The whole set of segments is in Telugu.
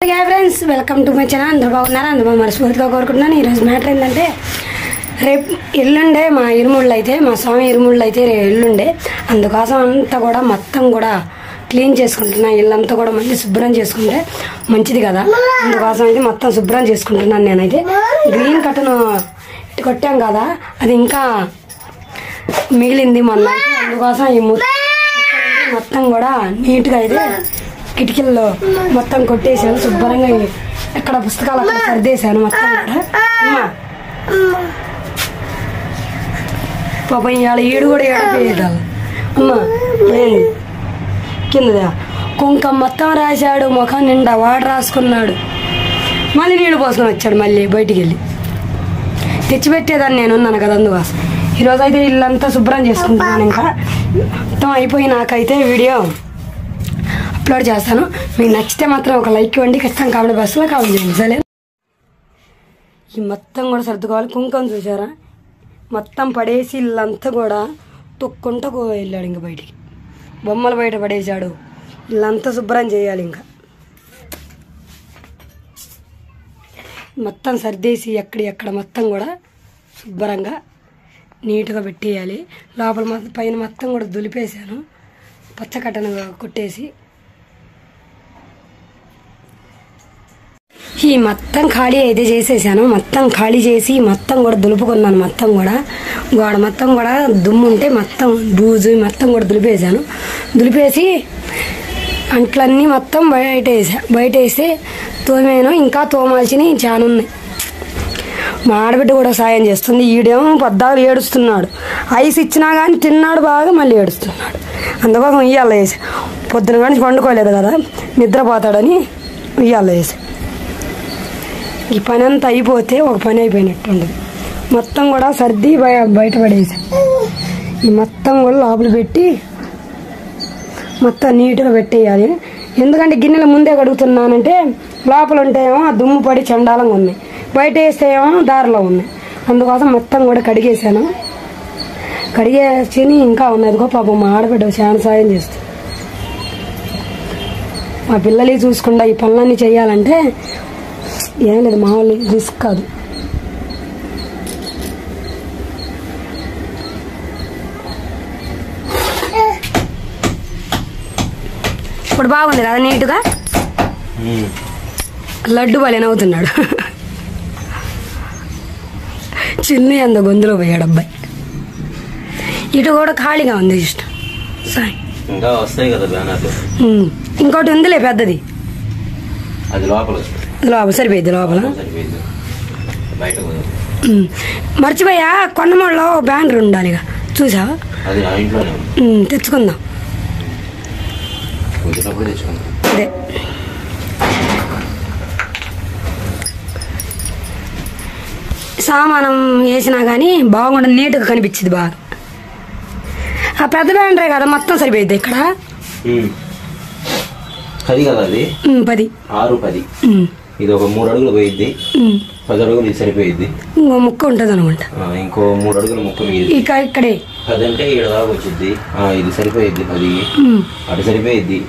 Friends welcome to my channel. అందరూ బాగున్నారా? అందరూ మనస్ఫూర్తిగా కోరుకుంటున్నాను. ఈరోజు మ్యాటర్ ఏంటంటే రేపు ఎల్లుండే మా ఇరుముళ్ళు అయితే మా స్వామి ఇరుముళ్ళు అయితే ఎల్లుండే అందుకోసం అంతా కూడా మొత్తం కూడా క్లీన్ చేసుకుంటున్నా. ఇల్లంతా కూడా మళ్ళీ శుభ్రం చేసుకుంటే మంచిది కదా, అందుకోసం అయితే మొత్తం శుభ్రం చేసుకుంటున్నాను. నేనైతే గ్రీన్ కట్టను కొట్టాం కదా, అది ఇంకా మిగిలింది మొన్న, అందుకోసం ఈ మొత్తం కూడా నీట్గా అయితే కిటికీల్లో మొత్తం కొట్టేసాను. శుభ్రంగా ఎక్కడ పుస్తకాలు అక్కడ సర్దేశాను మొత్తం కూడా. పాపం ఇవాళ ఈడు కూడా ఏడపోయేదాళ్ళు. అమ్మా కిందదా కుంకం మొత్తం రాశాడు, ముఖం నిండా వాడు రాసుకున్నాడు, మళ్ళీ నీళ్ళు పోసుకొని వచ్చాడు. మళ్ళీ బయటికి వెళ్ళి తెచ్చిపెట్టేదాన్ని నేను ఉన్నాను కదా, అందుకోసం ఈరోజు అయితే ఇల్లంతా శుభ్రం చేసుకుంటున్నాను. ఇంకా మొత్తం అయిపోయి నాకైతే వీడియో అప్లోడ్ చేస్తాను. మీకు నచ్చితే మాత్రం ఒక లైక్ ఇవ్వండి, ఖచ్చితంగా కామెంట్ బాక్స్లో కామెంట్ చేయండి. సరే, ఈ మొత్తం కూడా సర్దుకోవాలి. కుంకుమ చూసారా, మొత్తం పడేసి ఇల్లంతా కూడా తొక్కుంటూ వెళ్ళాడు. ఇంకా బయటికి బొమ్మలు బయట పడేశాడు. ఇల్లంతా శుభ్రం చేయాలి. ఇంకా మొత్తం సర్దేసి ఎక్కడ మొత్తం కూడా శుభ్రంగా నీట్గా పెట్టేయాలి. లోపల పైన మొత్తం కూడా దులిపేశాను, పచ్చకట్టను కొట్టేసి. ఈ మొత్తం ఖాళీ అయితే చేసేసాను. మొత్తం ఖాళీ చేసి మొత్తం కూడా దులుపుకున్నాను. మొత్తం కూడా గోడ మొత్తం కూడా దుమ్ము ఉంటే మొత్తం బూజు మొత్తం కూడా దులిపేసాను. దులిపేసి అంట్లన్నీ మొత్తం బయట వేసి తోమాను. ఇంకా తోమాల్సినవి చాలా ఉన్నాయి. మా ఆడబిడ్డ కూడా సాయం చేస్తుంది. ఈడేమో పొద్దాలు ఏడుస్తున్నాడు. ఐస్ ఇచ్చినా కానీ తిన్నాడు బాగా, మళ్ళీ ఏడుస్తున్నాడు. అందుకోసం ఉయ్యాల వేసి, పొద్దున కానీ పండుకోలేదు కదా, నిద్రపోతాడని ఉయ్యాల వేసి. ఈ పని అంతా అయిపోతే ఒక పని అయిపోయినట్టు ఉండదు. మొత్తం కూడా సర్ది బయటపడేసి ఈ మొత్తం కూడా లోపల పెట్టి మొత్తం నీట్గా పెట్టేయాలి. ఎందుకంటే గిన్నెల ముందే కడుగుతున్నానంటే లోపల ఉంటేమో దుమ్ము పడి చండాలంగా ఉన్నాయి, బయట వేస్తే ఏమో దారిలో ఉన్నాయి. అందుకోసం మొత్తం కూడా కడిగేసాను. కడిగేసి ఇంకా ఉన్నదిగో పాపం మా ఆడబిడ్డ చాలా సాయం చేస్తుంది. మా పిల్లలకి చూసుకుండా ఈ పనులన్నీ చేయాలంటే ఏం లేదు, మామూలు రిస్క్ కాదు. ఇప్పుడు బాగుంది కదా నీట్గా. లడ్డు భలే నవ్వుతున్నాడు. చిన్న అంత గొంతులో పోయాడు అబ్బాయి. ఇటు కూడా ఖాళీగా ఉంది. ఇష్టం ఇంకోటి ఉందిలే పెద్దది, లోపల సరిపోయింది. లోపల మర్చిపోయా, కొండమూడలో బ్యానర్ ఉండాలి చూసావా? తెచ్చుకుందాం. అదే సామానం వేసినా కానీ బాగుండదు, నీట్గా కనిపించింది బాగా. ఆ పెద్ద బ్యానరే కదా, మొత్తం సరిపోయింది. ఇక్కడ 10 ఇది ఒక 3 అడుగులు పోయిద్ది, 10 అడుగులు ఇది సరిపోయిద్ది. ఇంకో ముక్క ఉంటుంది అనుకుంటా, ఇంకో 3 అడుగుల ముక్క మిగిలింది. ఇక్కడే 10 అంటే 7 దాకా వచ్చింది. ఇది సరిపోయిద్ది 10, అటు సరిపోయిద్ది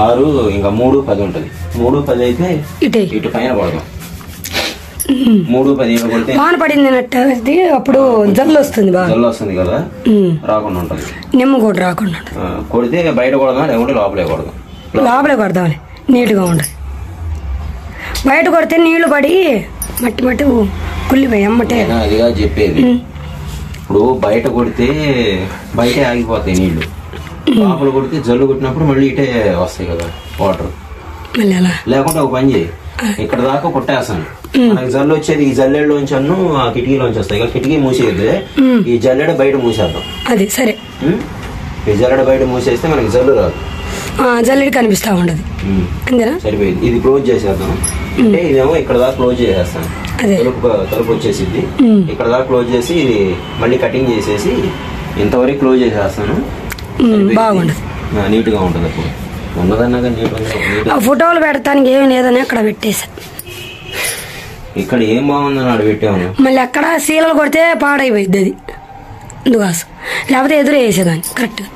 6, ఇంకా 3, 10 ఉంటది. 3, 10 అయితే ఇటు పైన పడదాం. 3, 10 కొడితే వాన పడింది అప్పుడు జల్లు వస్తుంది, జల్లు వస్తుంది కదా, రాకుండా ఉంటది. నిమ్మ కూడా రాకుండా కొడితే బయట కొడదాం, లేకుంటే లోపలే కొడదాం. లోపలే కొడదాం, నీట్గా ఉంటుంది. బయట కొడితే నీళ్లు పడి మట్టి కుళ్ళిపోయి అమ్మటే. అదిగా చెప్పేది, ఇప్పుడు బయట కొడితే బయటే ఆగిపోతాయి నీళ్లు, లోపల కొడితే జల్లు కొట్టినప్పుడు మళ్ళీ ఇటే వస్తాయి కదా వాటర్. లేకుంటే ఒక పని చేయి, ఇక్కడ దాకా కొట్టేస్తాను, మనకి జల్లు వచ్చేది ఈ జల్లెడలోంచి అన్ను ఆ కిటికీలోంచి వస్తాయి కదా, కిటికీ మూసేది, ఈ జల్లెడ బయట మూసేద్దాం. అది సరే, ఈ జల్లెడ బయట మూసేస్తే మనకి జల్లు రాదు, జల్లెడ కనిపిస్తా ఉండదు. సరిపోయింది. ఇది క్లోజ్ చేసేద్దాం. అంటే ఇదేమో ఇక్కడ దాకా క్లోజ్ చేసేస్తాను, తలుపు వచ్చేసింది. ఇక్కడ దాకా క్లోజ్ చేసి ఇది మళ్ళీ కటింగ్ చేసేసి ఇంతవరకు క్లోజ్ చేసేస్తాను. బాగుండదు, నీట్ గా ఉంటుంది. అప్పుడు ఉన్నదన్నాగా నీట్. ఫోటోలు పెడతానికి ఏమి లేదని అక్కడ పెట్టేసా. ఇక్కడ ఏం బాగుందని ఆడ పెట్టాము, మళ్ళీ అక్కడ సీలలు కొడితే పాడైపోయింది అది, అందుకోసం. లేకపోతే ఎదురు వేసేదాన్ని కరెక్ట్గా.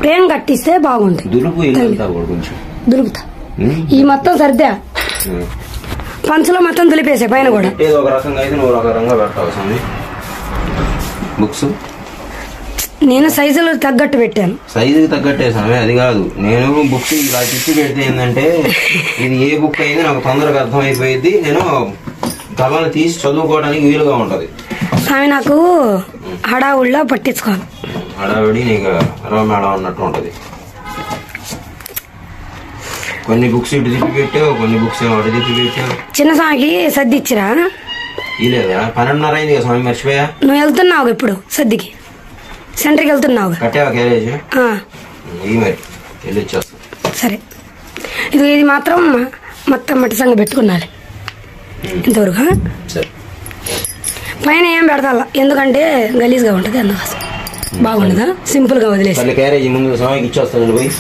ఫ్రేమ్ కట్టిస్తే బాగుంటుంది. దులుపు కొంచెం దులుపుతా. ఈ మొత్తం సర్దా పంచలో మొత్తం దులిపేసే పైన కూడా ఏదో ఒక రకంగా అయితే నువ్వు ఒక రకంగా పెట్టాల్సింది. బుక్స్ నేను సైజులు తగ్గట్టు పెట్టాను. సైజుకి తగ్గట్టేసాను. అది కాదు, నేను బుక్స్ ఇలా తిప్పి పెడితే ఏంటంటే ఇది ఏ బుక్ అయితే నాకు తొందరగా అర్థమైపోయింది. నేను కళను తీసి చదువుకోవడానికి వీలుగా ఉంటది. ఆమె నాకు హడావుడిలో పట్టించుకోవాలి. హడావిడి నీకు మేడం అన్నట్టు ఉంటది. కొన్ని బుక్స్ ఇటు తిప్పి పెట్టావు, కొన్ని బుక్స్ ఏమో అటు తిప్పి పెట్టావు. చిన్న స్వామికి సర్ది ఇచ్చిరా? ఇలేదా 12:30 అయింది కదా స్వామి, మర్చిపోయా. నువ్వు వెళ్తున్నావు ఇప్పుడు సర్దికి, సెంటర్కి వెళ్తున్నావు. కట్టావా క్యారేజ్? ఈ మరి వెళ్ళి వచ్చేస్తా. సరే, ఇది మాత్రం మొత్తం మట్టి సంగ పెట్టుకున్నాలి ఇంతవరకు. పైన ఏం పెడతా, ఎందుకంటే గలీజ్గా ఉంటుంది, అందుకోసం బాగుండదా సింపుల్గా వదిలేసి క్యారేజ్ ముందు స్వామికి ఇచ్చేస్తాను పోయి.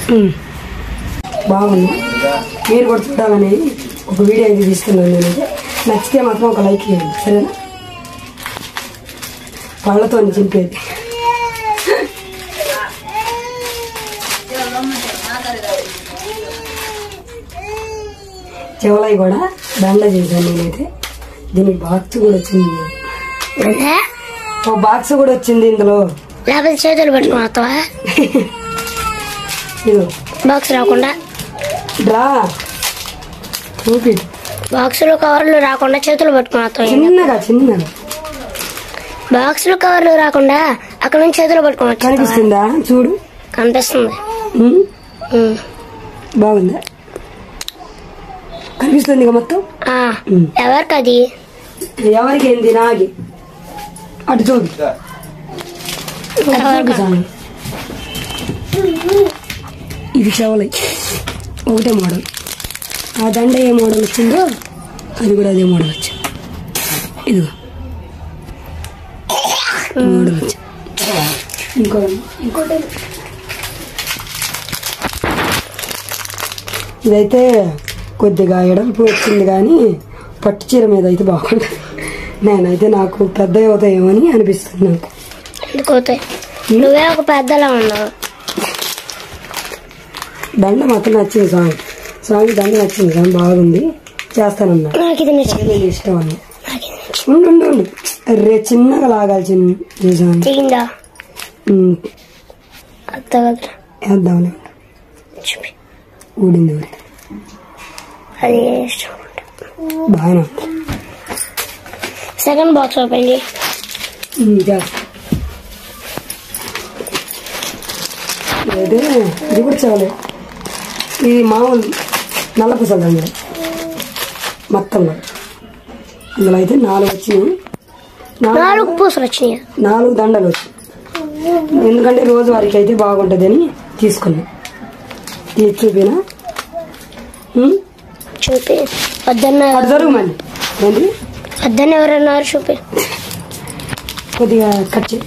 బాగుంది. మీరు కూడా చూడాలని ఒక వీడియో అయితే తీస్తున్నాను. నేనైతే నచ్చితే మాత్రం ఒక లైక్ చేయండి, సరేనా? పళ్ళతో చింపేది. చెవలై కూడా దండ చేశాను నేనైతే. దీనికి బాక్స్ కూడా వచ్చింది, ఓ బాక్స్ కూడా వచ్చింది ఇందులో. లేకపోతే చేతులు పెట్టుకున్నా బాక్స్ రాకుండా డ్రా చూపి. బాక్సులు కవర్లు రాకుండా చేతులు పెట్టుకున్నా చిన్నగా చిన్నగా బాక్సులు కవర్లు రాకుండా అక్కడ నుంచి చేతులు పెట్టుకున్నా. కనిపిస్తుందా? చూడు, కనిపిస్తుంది. బాగుందా? కనిపిస్తుంది మొత్తం. ఎవరికి అది? ఎవరికి ఏంది? నాగి అటు చూడు. ఇది చెవలై ఒకటే మోడల్. ఆ దండ ఏ మోడల్ వచ్చిందో అది కూడా అదే మోడల్ వచ్చింది. ఇదిగో మోడల్ వచ్చింది. ఇంకోటి ఇదైతే కొద్దిగా ఎడల్పు వచ్చింది, కానీ పట్టు చీర మీద అయితే బాగుంటుంది. నేనైతే నాకు పెద్ద అవుతాయేమని అనిపిస్తుంది నాకు. నువ్వే ఒక పెద్దలా ఉన్నావు. దండ మాత్రం నచ్చింది స్వామి. స్వామి దండ నచ్చింది కానీ బాగుంది, చేస్తానన్నా. నేను ఇష్టం అన్న. ఉండు రే, చిన్నగా లాగాలి. చిన్న వేద్దామని ఊడింది బాగా. సెకండ్ బాక్స్ ఓపెన్ చేయి. ఇది కూడా చాలు. ఇది మామూలు నల్ల పూసలు దండ మొత్తం కూడా. అందులో అయితే 4 వచ్చినాయి. 4 పూసలు వచ్చినాయి, 4 దండలు వచ్చాయి. ఎందుకంటే రోజు వారికి అయితే బాగుంటుంది అని తీసుకున్నా. ఇది చూపినా? చూపి. వద్దన్న జరుగు మళ్ళీ వద్దన్న ఎవరన్నారు? చూపి. కొద్దిగా కట్ చేయి.